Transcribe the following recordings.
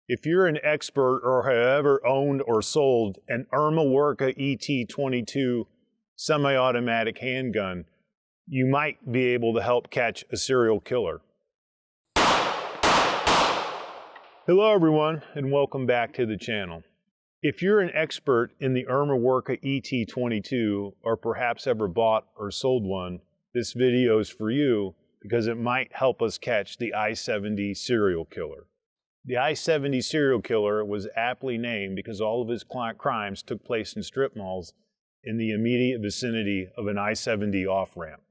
If you're an expert or have ever owned or sold an Erma-Werke ET-22 semi-automatic handgun, you might be able to help catch a serial killer. Hello everyone, and welcome back to the channel. If you're an expert in the Erma-Werke ET-22 or perhaps ever bought or sold one, this video is for you because it might help us catch the I-70 serial killer. The I-70 serial killer was aptly named because all of his crimes took place in strip malls in the immediate vicinity of an I-70 off-ramp.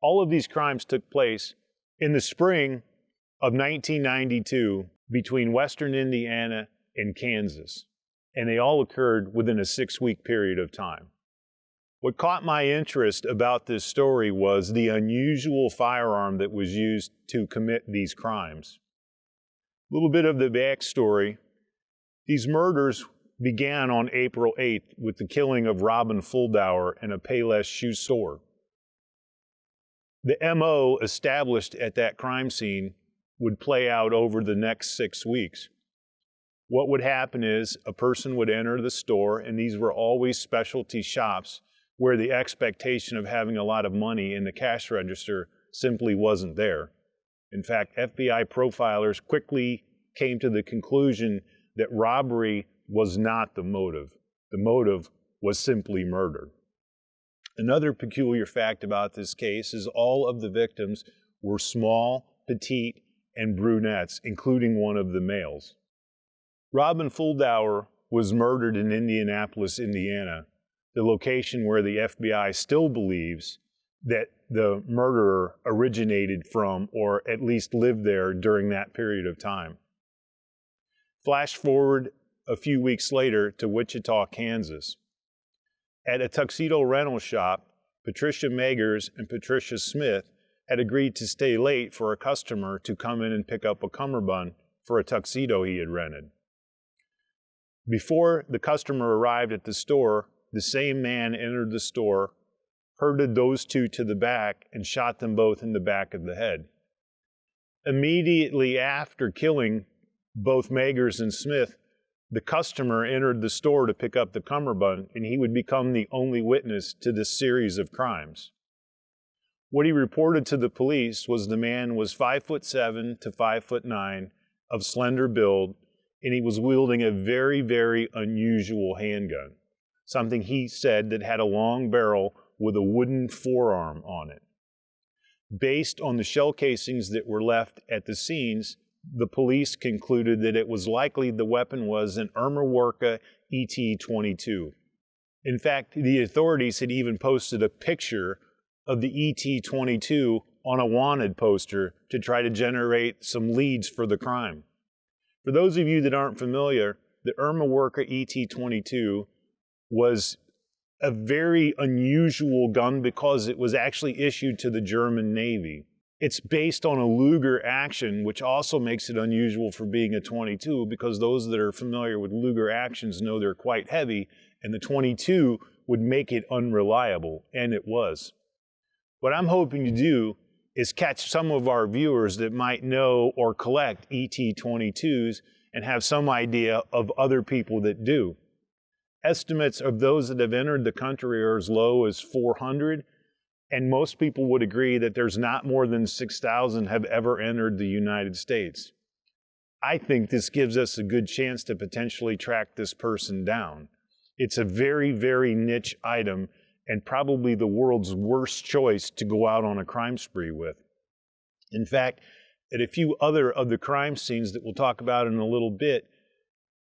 All of these crimes took place in the spring of 1992 between western Indiana and Kansas, and they all occurred within a 6-week period of time. What caught my interest about this story was the unusual firearm that was used to commit these crimes. A little bit of the backstory. These murders began on April 8th with the killing of Robin Fuldauer in a Payless shoe store. The MO established at that crime scene would play out over the next 6 weeks. What would happen is a person would enter the store, and these were always specialty shops where the expectation of having a lot of money in the cash register simply wasn't there. In fact, FBI profilers quickly came to the conclusion that robbery was not the motive. The motive was simply murder. Another peculiar fact about this case is all of the victims were small, petite, and brunettes, including one of the males. Robin Fuldauer was murdered in Indianapolis, Indiana, the location where the FBI still believes that the murderer originated from, or at least lived there during that period of time. Flash forward a few weeks later to Wichita, Kansas. At a tuxedo rental shop, Patricia Magers and Patricia Smith had agreed to stay late for a customer to come in and pick up a cummerbund for a tuxedo he had rented. Before the customer arrived at the store, the same man entered the store, herded those two to the back, and shot them both in the back of the head. Immediately after killing both Magers and Smith, the customer entered the store to pick up the cummerbund, and he would become the only witness to this series of crimes. What he reported to the police was the man was 5'7" to 5'9", of slender build, and he was wielding a very, very unusual handgun, something he said that had a long barrel with a wooden forearm on it. Based on the shell casings that were left at the scenes, the police concluded that it was likely the weapon was an Erma-Werke ET-22. In fact, the authorities had even posted a picture of the ET-22 on a wanted poster to try to generate some leads for the crime. For those of you that aren't familiar, the Erma-Werke ET-22 was a very unusual gun because it was actually issued to the German Navy. It's based on a Luger action, which also makes it unusual for being a 22 because those that are familiar with Luger actions know they're quite heavy, and the 22 would make it unreliable, and it was. What I'm hoping to do is catch some of our viewers that might know or collect ET-22s and have some idea of other people that do. Estimates of those that have entered the country are as low as 400, and most people would agree that there's not more than 6,000 have ever entered the United States. I think this gives us a good chance to potentially track this person down. It's a very, very niche item and probably the world's worst choice to go out on a crime spree with. In fact, at a few other of the crime scenes that we'll talk about in a little bit,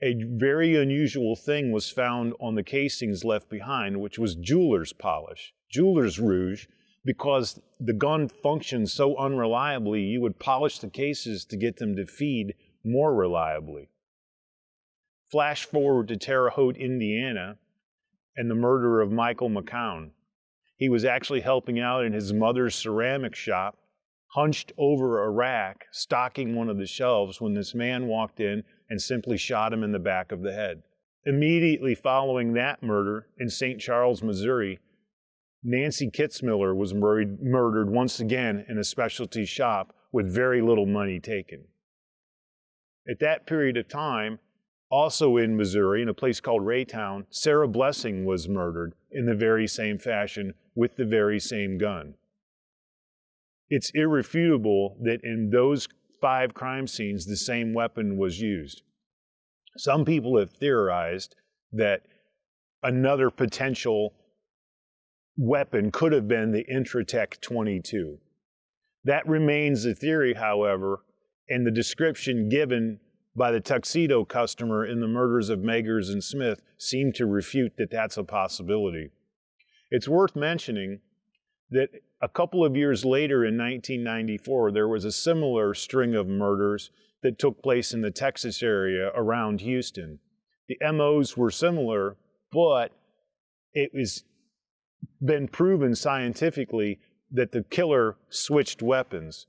a very unusual thing was found on the casings left behind, which was jeweler's polish, jeweler's rouge, because the gun functions so unreliably, you would polish the cases to get them to feed more reliably. Flash forward to Terre Haute, Indiana, and the murder of Michael McCown. He was actually helping out in his mother's ceramic shop, hunched over a rack, stocking one of the shelves when this man walked in and simply shot him in the back of the head. Immediately following that murder in St. Charles, Missouri, Nancy Kitzmiller was murdered once again in a specialty shop with very little money taken. At that period of time, also in Missouri, in a place called Raytown, Sarah Blessing was murdered in the very same fashion with the very same gun. It's irrefutable that in those 5 crime scenes, the same weapon was used. Some people have theorized that another potential weapon could have been the Intratec 22. That remains a theory, however, and the description given by the tuxedo customer in the murders of Magers and Smith seem to refute that that's a possibility. It's worth mentioning that a couple of years later in 1994, there was a similar string of murders that took place in the Texas area around Houston. The MOs were similar, but it was been proven scientifically that the killer switched weapons.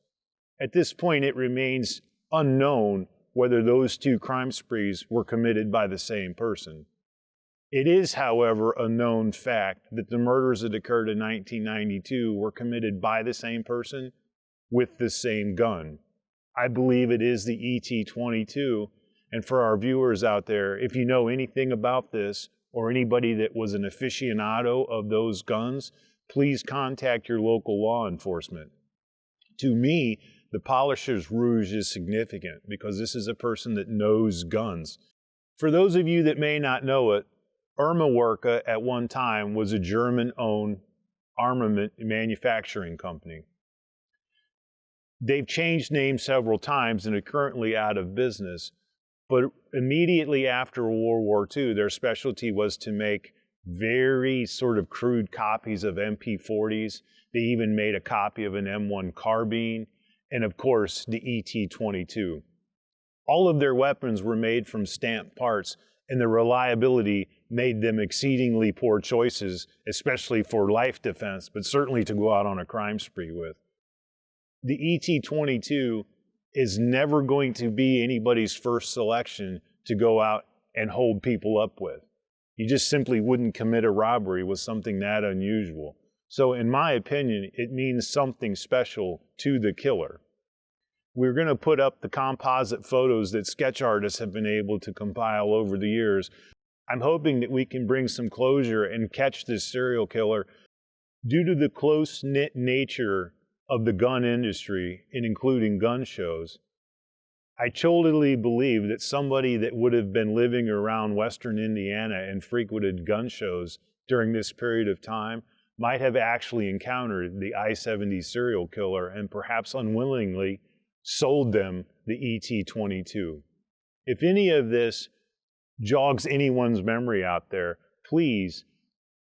At this point, it remains unknown whether those 2 crime sprees were committed by the same person. It is, however, a known fact that the murders that occurred in 1992 were committed by the same person with the same gun. I believe it is the ET-22, and for our viewers out there, if you know anything about this or anybody that was an aficionado of those guns, please contact your local law enforcement. To me, the Polisher's Rouge is significant because this is a person that knows guns. For those of you that may not know it, Erma-Werke at one time was a German-owned armament manufacturing company. They've changed names several times and are currently out of business, but immediately after World War II, their specialty was to make very sort of crude copies of MP40s. They even made a copy of an M1 carbine, and of course, the ET-22. All of their weapons were made from stamped parts, and the reliability made them exceedingly poor choices, especially for life defense, but certainly to go out on a crime spree with. The ET-22 is never going to be anybody's first selection to go out and hold people up with. You just simply wouldn't commit a robbery with something that unusual. So in my opinion, it means something special to the killer. We're going to put up the composite photos that sketch artists have been able to compile over the years. I'm hoping that we can bring some closure and catch this serial killer. Due to the close-knit nature of the gun industry, and including gun shows, I totally believe that somebody that would have been living around Western Indiana and frequented gun shows during this period of time might have actually encountered the I-70 serial killer and perhaps unwillingly sold them the ET-22. If any of this jogs anyone's memory out there, please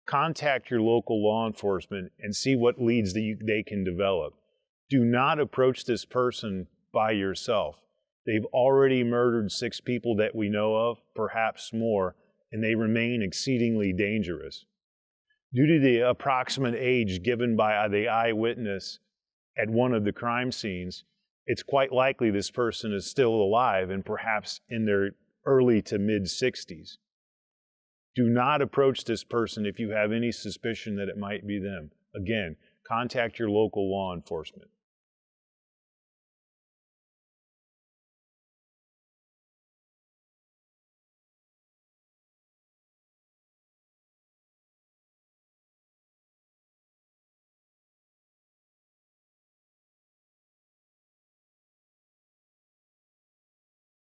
contact your local law enforcement and see what leads they can develop. Do not approach this person by yourself. They've already murdered 6 people that we know of, perhaps more, and they remain exceedingly dangerous. Due to the approximate age given by the eyewitness at one of the crime scenes, it's quite likely this person is still alive and perhaps in their early to mid-60s. Do not approach this person if you have any suspicion that it might be them. Again, contact your local law enforcement.